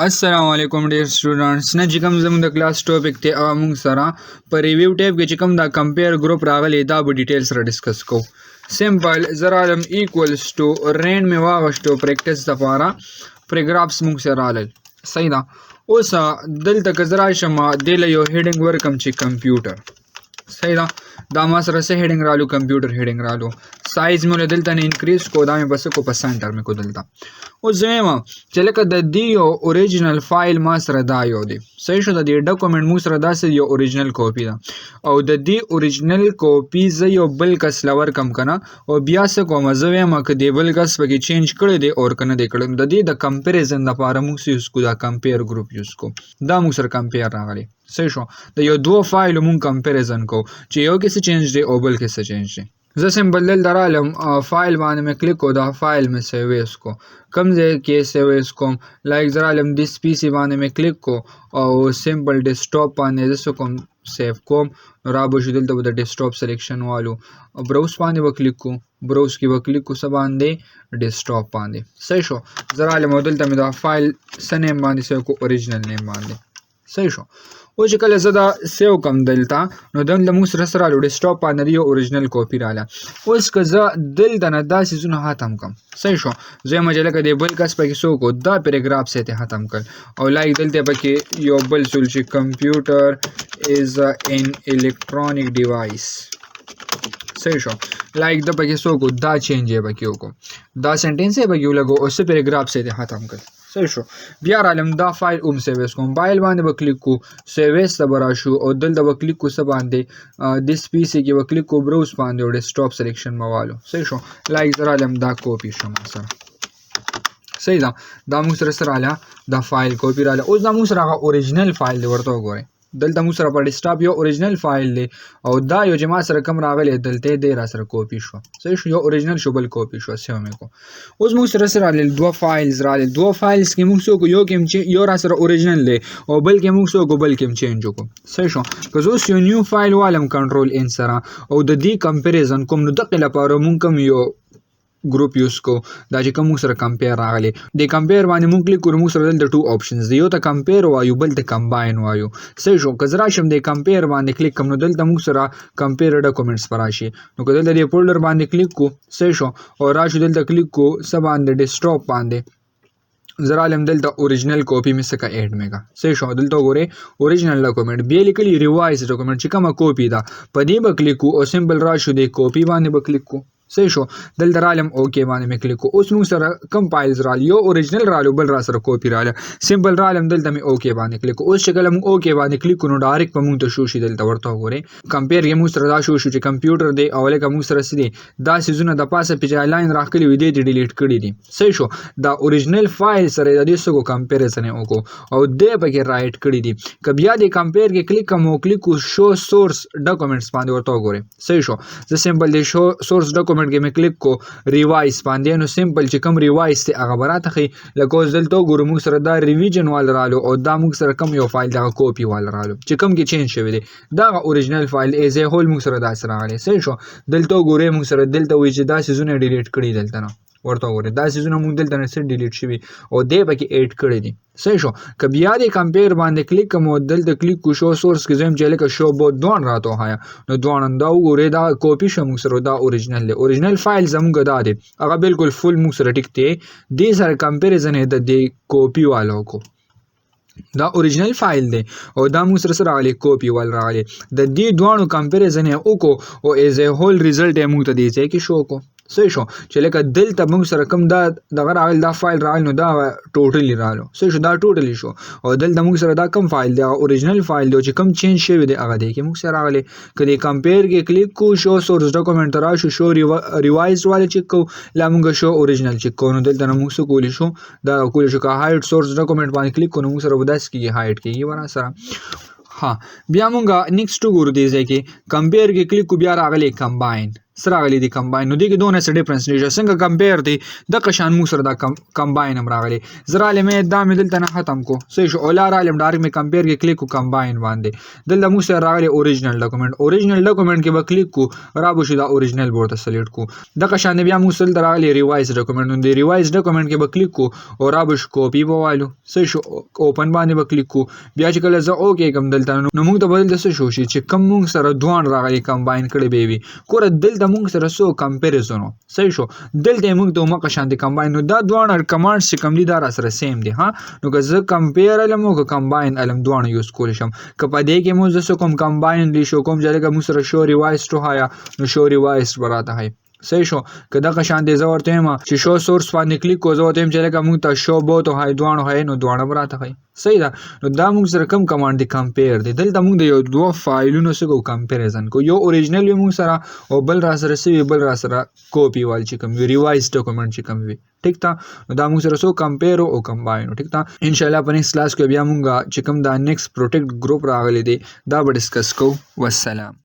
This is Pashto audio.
अस्सलाम वालेकुम dear students ने چې کوم زموږ د کلاس ټاپک ته او موږ سره په ریویو ټیب کې چې کوم دا کمپیر ګروپ راغلی دا به ډیټیل سره ډیسکس کوو. سمپل زرالم ایکوالز ټو رینډ می واغشتو پریکټس لپاره پریګرافس موږ سره رالل. صحیح ده. اوس دلته که زه راشم دله یو هیډینګ ورکم چې کمپیوټر. صحیح ده. دا ما سره څه هیډینګ رالو کمپیوټر هیډینګ رالو. سایز مې له دلته نه انکریز کو دا مې بس کو په سنټر مې کو دلته. اوس زه وایم چې لکه د دې یو اوریجنل فایل ما سره دا یو دی. صحیح شو. د دې ډاکومنټ مو سره داسې یو اوریجنل کاپی ده او د دې اوریجنل کاپی زه یو بل کس لور کم کنه او بیا څه کوم زه وایم چې دې بل کس پکې چینج کړی دی او کنه دی کړی. د دې د کمپیریزن لپاره موږ یوز کو دا کمپیر ګروپ یوز کو. دا موږ سره کمپیر راغلی. صحیح شو. د یو دوه فایل مونږ کمپیریزن کو چې یو کې څه چینج دی او بل کې څه چینج دی. زه سمبل دل درالم فایل باندې مې کلیک کو دا فایل مې سیویس کو کم ځای کې سیویس کوم لایک زرالم دیس پی سی باندې مې کلیک کو او سمبل ډیسکټاپ باندې زه کوم سیو کوم نو را به شو دلته د ډیسکټاپ سلیکشن والو براوس باندې وکلیک کو براوس کې وکلیک کو سبا باندې ډیسکټاپ باندې. صحیح شو. زرالم دلته مې دا فایل سنیم باندې سیو کو اوریجنل نیم باندې. صحیح شو. او چې کله زه دا سیو کم دلته نو دلته موږ سره رالو ډیسکټاپ باندې یو اوریجنل کاپی رااله. اوس که زه دلته نه دا سیزونه ختم کم. صحیح شو. زه یم چې لکه د بل کس پکې څوک دا پیراګراف سیته ختم کړ او لایک دلته پکې یو بل سول چې کمپیوټر از ان الکترونیک ډیوایس. صحیح شو. لایک د پکې څوک دا چینج یې پکې وکړو دا سنټنس یې پکې ولګو او څه پیراګراف سیته ختم کړ. صحیح شو. بیا رالم دا فایل سیویس کوم موبایل باندې وکلیک کو سیویس ته براشو او دلته وکلیک کو سبا باندې دیس پی سی کې وکلیک کو براوس باندې او ډیسکټاپ سلیکشن موالو. صحیح شو. لایک زرالم دا کاپی شو ما سره. صحیح ده. دا موږ سره رااله دا فایل کاپی رااله. اوس دا موږ سره اوریجنل فایل دی ورته وګورئ. دلته موږ سره په ډیسکټاپ یو اوریجنل فایل دی او دا یو چې ما سره کم راغلی دلته دی را سره کاپی شو. صحیح شو. یو اوریجنل شو بل کاپی شو سیو مې کو. اوس موږ سره رااله دوه فایلز رااله دوه فایلز کې موږ څوک یو کې یو را سره اوریجنل دی او بل کې موږ څوک بل کې چینج وکړو. صحیح شو. که زه اوس یو نیو فایل والم کنټرول ان سره او د دې کمپیریزن کوم نو دغه لپاره موږ کوم یو ګروپ یوز کو دا چې کوم سره کمپیر راغلی د کمپیر باندې مونږ کلیک کړو موږ سره دلته ټو آپشنز دی یو ته کمپیر وایو بل ته کمباین وایو. صحیح شو. که زه راشم د کمپیر باندې کلیک کوم نو دلته موږ سره کمپیر ډاکومنټس پر راشي نو که دلته د فولډر باندې کلیک کو. صحیح شو. او راشو دلته کلیک کو سبا باندې ډیسکټاپ باندې زرالم دلته اوریجنل کاپی مې سکه اډ میگا. صحیح شو. دلته وګورئ اوریجنل ډاکومنټ بیا لیکلی ریوایز ډاکومنټ چې کومه کاپی ده په دې به کلیک کو او سمبل راشو د کاپی باندې به کلیک کو. صحیح شو. دلته رالم اوکے باندې مې کلیک کو. اوس موږ سره کم فایلز رال یو اوریجنل رالو بل را سره کاپی رااله سمبل رالم دلته مې اوکے باندې کلیک کو. اوس چې کله موږ اوکے باندې کلیک کو نو ډایرکټ په موږ ته شو شي دلته ورته وګورئ کمپیر کې موږ سره دا شو چې کمپیوټر دی او لکه موږ سره سدي دا سيزونه د پاسه پیچا لاین راخلي وي دي ډیلیټ کړی دي. صحیح شو. دا اوریجنل فایل سره د دې سره کمپیریزن وکړو او دې پکې رائټ کړی دي. ک بیا د کمپیر کې کلیک کوم کلیک کو شو سورس ډاکومنټس باندې ورته وګورئ. صحیح شو. زه سمبل د شو سورس ډاکومنټ کې مې کلیک کو ریوایز باندې نو سمپل چې کوم ریوایز ته هغه براته خي لکه دلته ګورو موږ سره دا ریویژن وال رالو او دا موږ سره کوم یو فایل دا کاپی وال رالو چې کوم کې چینج شوی دی دا اوریجنل فایل ایز ا هول موږ سره دا سره راغلی. صحیح شو. دلته ګورې موږ سره دلته وی چې دا سيزونه ډیلیټ کړی دلته نه ورته وګورئ دا سيزونه موږ دلته نه سره ډیلیټ شوی او دې پکې اډ کړی دي. صحیح شو. ک بیا د کمپیر باندې کلیک کوم دلته کلیک کو شو سورس کې زم چې لکه شو بو دوان راته هيا نو دوان دا وګورئ دا کاپی شو موږ سره دا اوریجنل دی اوریجنل فایل زموږ دا دی هغه بالکل فل موږ سره ټیک دی دې سره کمپیریزن د دې کاپی والو کو دا اوریجنل فایل دی او دا موږ سره راغلی کاپی وال راغلی د دې دوانو کمپیریزن وکړو او ایز ا هول ریزلټ موږ ته دی چې شو کو. صحیح شو. چې لکه دلته موږ سره کوم دا دغه راغلی دا فایل راغلی نو دا ټوټلی رالو. صحیح شو. دا ټوټلی شو او دلته موږ سره دا کوم فایل دی اوریجنل فایل دی چې کوم چینج شوی دی هغه دی کې موږ سره راغلی. کله کمپیر کې کلیک کو شو سورس ډاکومنټ راشو شو ریوایز والے چیک کو لا موږ شو اوریجنل چیک کو نو دلته موږ څه کولی شو دا کولی شو که هایډ سورس ډاکومنټ باندې کلیک کو نو موږ سره وداس کیږي هایډ کیږي ورا سره. ها بیا موږ نیکسټ ګورو دی ځکه کمپیر کې کلیک کو بیا راغلی کمباین سره غلي دي کمباین نو دي کې دونه څه ډیفرنس نشته څنګه کمپیر دي د قشان موږ سره دا کمباین هم راغلي زرا لمه دا مې دلته نه ختم کو صحیح شو اولا را لم ډایرکټ مې کمپیر کې کلیک کو کمباین باندې دلته موږ سره راغلي اوریجنل ډاکومېنټ کې به کلیک کو را به شي دا اوریجنل ورته سلیکټ کو د قشان بیا موږ سره راغلي ریوایز ډاکومېنټ نو د ریوایز ډاکومېنټ کې به کلیک کو او را به کاپی به والو صحیح شو اوپن باندې به کلیک کو بیا چې کله زه اوکې کوم دلته نو موږ ته بدل څه شو چې کوم موږ سره دوان راغلي کمباین کړي به وي ګوره دلته موږ سره سو کمپیریزن صحیح شو دلته موږ ته مکه شانتي کمباین نو دا دوه کمانډز چې کوم دي دا سره سیم دي ها نو که زه کمپیر علم او کمباین علم دوه یوز کول شم که په دې کې موږ زه کوم کمباین دی شو کوم ځای موږ سره شو ریوایز ټو هایا نو شو ریوایز براته هاي صحیح شو که دغه شان دي زه ورته ما چې شو سورس باندې کلیک کو زه ورته چې لکه موږ ته شو بو ته هاي دوه نو دوه براته هاي صحیح ده نو دا موږ سره کوم کمانډ دی کمپیر دی دلته موږ د یو دوه فایلونو سره کمپیریزن کو یو اوریجنل یو موږ سره او بل را سره سی بل را سره کاپی وال چې کوم ریوایز ډاکومېنټ چې کوم وي ٹھیک تا نو دا موږ سره سو کمپیر او کمباین ٹھیک تا ان شاء الله په نیکسټ کلاس کې بیا موږ چې کوم دا نیکسټ پروټیکټ ګروپ راغلی دی دا به ډیسکس کو والسلام